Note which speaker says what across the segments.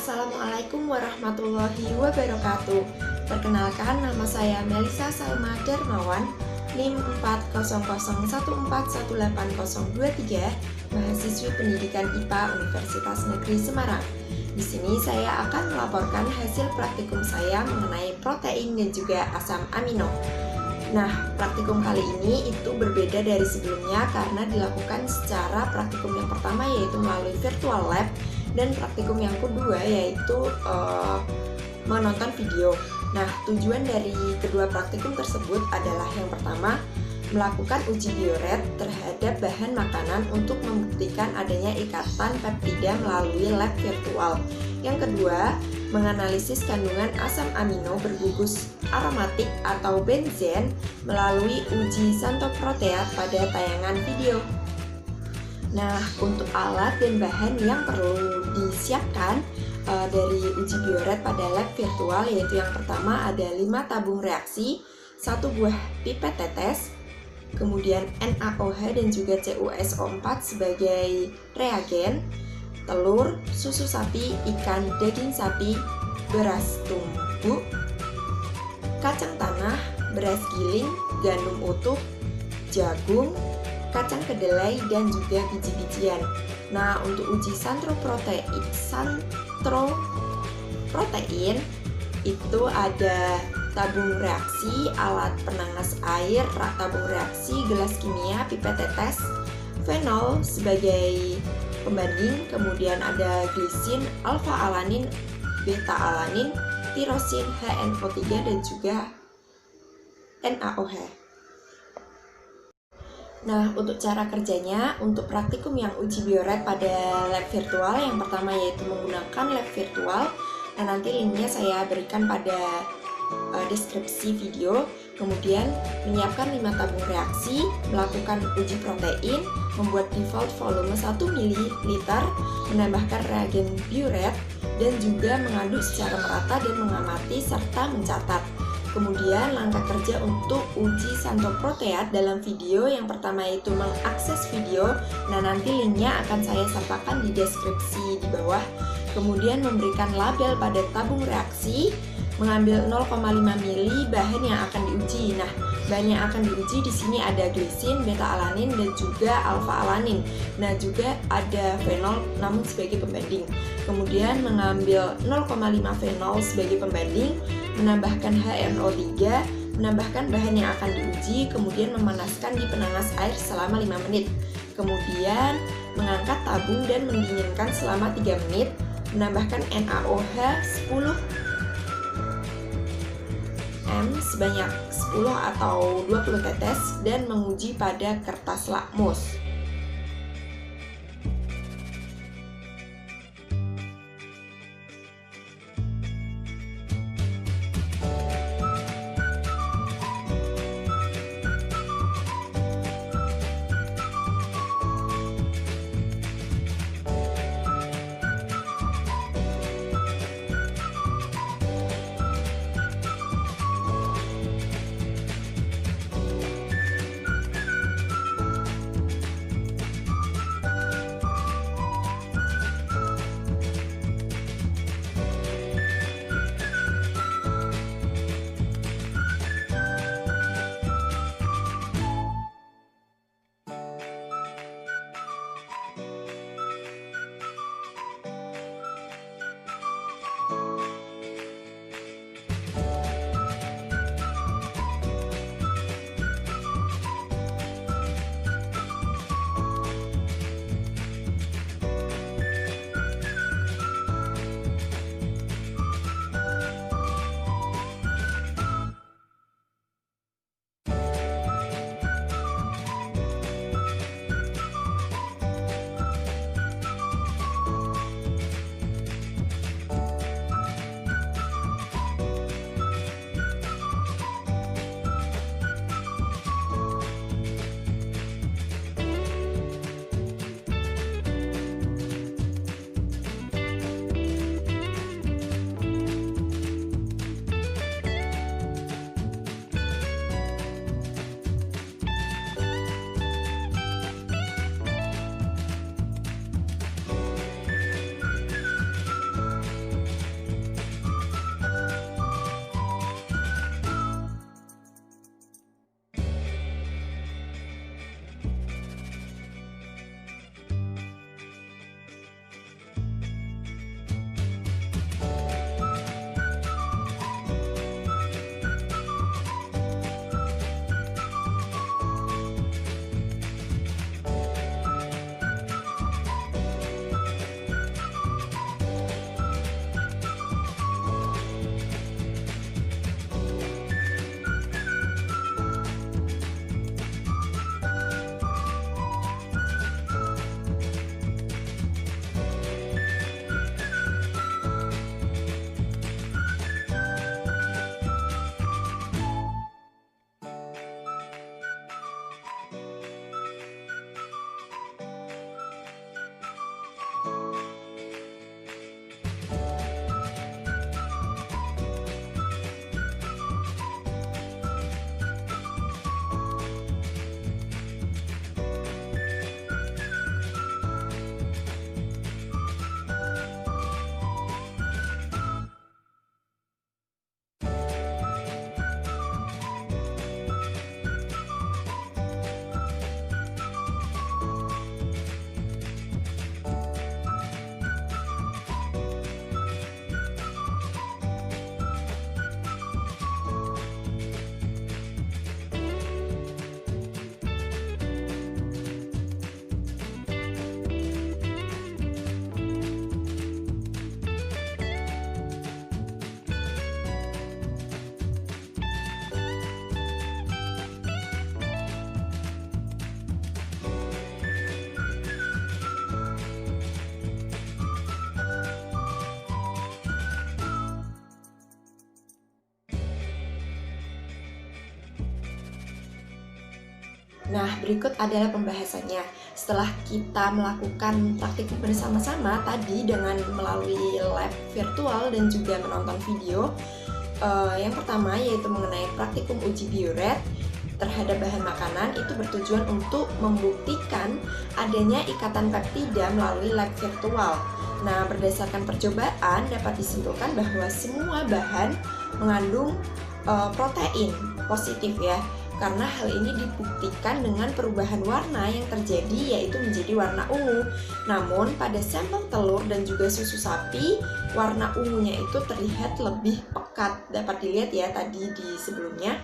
Speaker 1: Assalamualaikum warahmatullahi wabarakatuh. Perkenalkan, nama saya Melisa Salma Darmawan, NIM 40014180823, mahasiswi pendidikan IPA Universitas Negeri Semarang. Di sini saya akan melaporkan hasil praktikum saya mengenai protein dan juga asam amino. Nah, praktikum kali ini itu berbeda dari sebelumnya karena dilakukan secara praktikum yang pertama yaitu melalui virtual lab, dan praktikum yang kedua yaitu menonton video. Nah, tujuan dari kedua praktikum tersebut adalah yang pertama, melakukan uji bioret terhadap bahan makanan untuk membuktikan adanya ikatan peptida melalui lab virtual. Yang kedua, menganalisis kandungan asam amino bergugus aromatik atau benzen melalui uji xanthoproteat pada tayangan video. Nah, untuk alat dan bahan yang perlu disiapkan dari uji bioret pada lab virtual yaitu yang pertama ada 5 tabung reaksi, 1 buah pipet tetes, kemudian NaOH dan juga CuSO4 sebagai reagen, telur, susu sapi, ikan, daging sapi, beras tumbuk, kacang tanah, beras giling, gandum utuh, jagung, kacang kedelai, dan juga biji-bijian. Nah, untuk uji xanthoprotein itu ada tabung reaksi, alat penangas air, tabung reaksi, gelas kimia, pipet tetes, fenol sebagai pembanding, kemudian ada glisin, alfa-alanin, beta-alanin, tirosin, HNO3, dan juga NaOH. Nah, untuk cara kerjanya, untuk praktikum yang uji bioret pada lab virtual, yang pertama yaitu menggunakan lab virtual. Nah, nanti linknya saya berikan pada deskripsi video. Kemudian menyiapkan 5 tabung reaksi, melakukan uji protein, membuat default volume 1 ml, menambahkan reagen bioret, dan juga mengaduk secara merata dan mengamati serta mencatat. Kemudian langkah kerja untuk uji xanthoproteat dalam video, yang pertama yaitu mengakses video. Nah, nanti linknya akan saya sertakan di deskripsi di bawah. Kemudian memberikan label pada tabung reaksi, mengambil 0,5 ml bahan yang akan diuji. Nah, bahan yang akan diuji di sini ada glisin, beta-alanin, dan juga alfa-alanin. Nah, juga ada fenol namun sebagai pembanding. Kemudian mengambil 0,5 fenol sebagai pembanding, menambahkan HNO3, menambahkan bahan yang akan diuji, kemudian memanaskan di penangas air selama 5 menit. Kemudian mengangkat tabung dan mendinginkan selama 3 menit, menambahkan NaOH 10 ml sebanyak 10 atau 20 tetes dan menguji pada kertas lakmus. Nah, berikut adalah pembahasannya. Setelah kita melakukan praktikum bersama-sama tadi dengan melalui lab virtual dan juga menonton video, yang pertama yaitu mengenai praktikum uji bioret terhadap bahan makanan, itu bertujuan untuk membuktikan adanya ikatan peptida melalui lab virtual. Nah, berdasarkan percobaan dapat disimpulkan bahwa semua bahan mengandung protein positif ya, karena hal ini dibuktikan dengan perubahan warna yang terjadi yaitu menjadi warna ungu. Namun pada sampel telur dan juga susu sapi, warna ungunya itu terlihat lebih pekat. Dapat dilihat ya tadi di sebelumnya.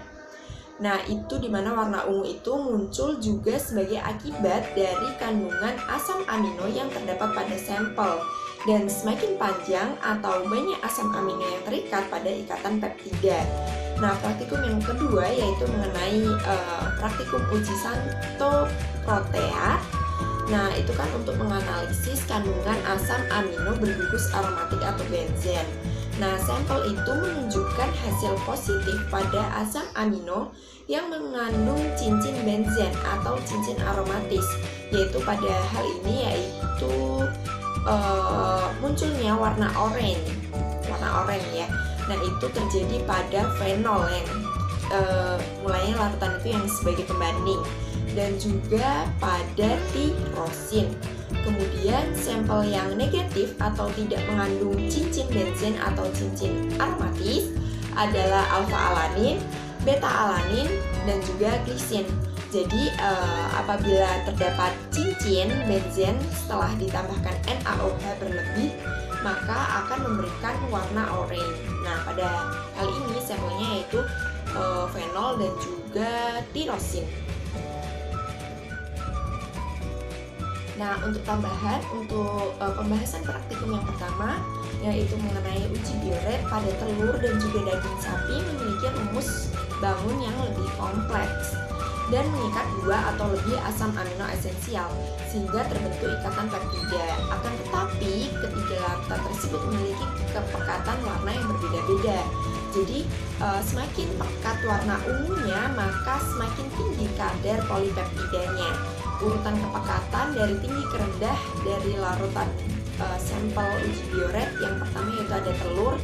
Speaker 1: Nah, itu dimana warna ungu itu muncul juga sebagai akibat dari kandungan asam amino yang terdapat pada sampel. Dan semakin panjang atau banyak asam amino yang terikat pada ikatan peptida. Nah, praktikum yang kedua yaitu mengenai praktikum uji santoproteat. Nah, itu kan untuk menganalisis kandungan asam amino bergugus aromatik atau benzen. Nah, sampel itu menunjukkan hasil positif pada asam amino yang mengandung cincin benzen atau cincin aromatis, yaitu pada hal ini yaitu munculnya warna oranye ya. Nah, itu terjadi pada fenol yang mulainya larutan itu yang sebagai pembanding, dan juga pada tirosin. Kemudian sampel yang negatif atau tidak mengandung cincin benzen atau cincin aromatis adalah alfa-alanin, beta-alanin, dan juga glisin. Jadi apabila terdapat cincin benzen setelah ditambahkan NaOH berlebih, maka akan memberikan warna oranye. Nah, pada hal ini sampelnya yaitu fenol dan juga tirosin. Nah, untuk tambahan, untuk pembahasan praktikum yang pertama yaitu mengenai uji bioret pada telur dan juga daging sapi memiliki rumus bangun yang lebih kompleks dan mengikat 2 atau lebih asam amino esensial sehingga terbentuk ikatan peptida. Akan tetapi ketiga larutan tersebut memiliki kepekatan warna yang berbeda-beda. Jadi semakin pekat warna ungunya, maka semakin tinggi kadar polipeptidanya. Urutan kepekatan dari tinggi ke rendah dari larutan sampel uji bioret, yang pertama yaitu ada telur,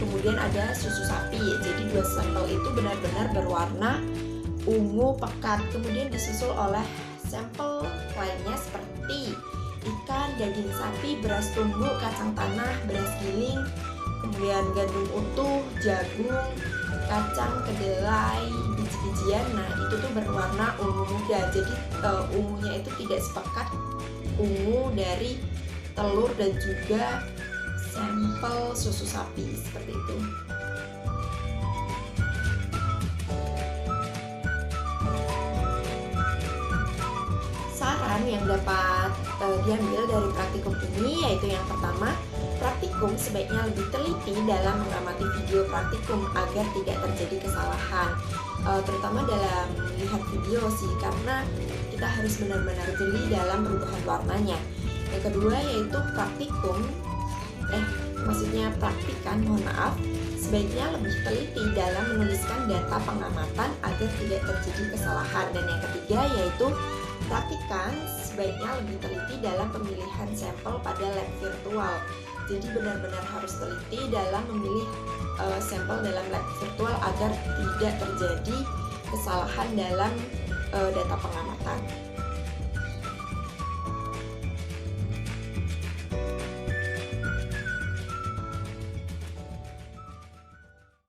Speaker 1: kemudian ada susu sapi. Jadi dua sampel itu benar-benar berwarna ungu pekat. Kemudian disusul oleh sampel lainnya seperti ikan, daging sapi, beras tumbuk, kacang tanah, beras giling, kemudian gandum utuh, jagung, kacang, kedelai, biji-bijian. Nah, itu tuh berwarna ungu muda. Jadi ungunya itu tidak sepekat ungu dari telur dan juga sampel susu sapi seperti itu. Saran yang dapat diambil dari praktikum ini yaitu yang pertama, praktikum sebaiknya lebih teliti dalam mengamati video praktikum agar tidak terjadi kesalahan, terutama dalam melihat video sih, karena kita harus benar-benar jeli dalam perubahan warnanya. Yang kedua yaitu sebaiknya lebih teliti dalam menuliskan data pengamatan agar tidak terjadi kesalahan. Dan yang ketiga yaitu praktikan sebaiknya lebih teliti dalam pemilihan sampel pada lab virtual. Jadi benar-benar harus teliti dalam memilih sampel dalam lab virtual agar tidak terjadi kesalahan dalam data pengamatan.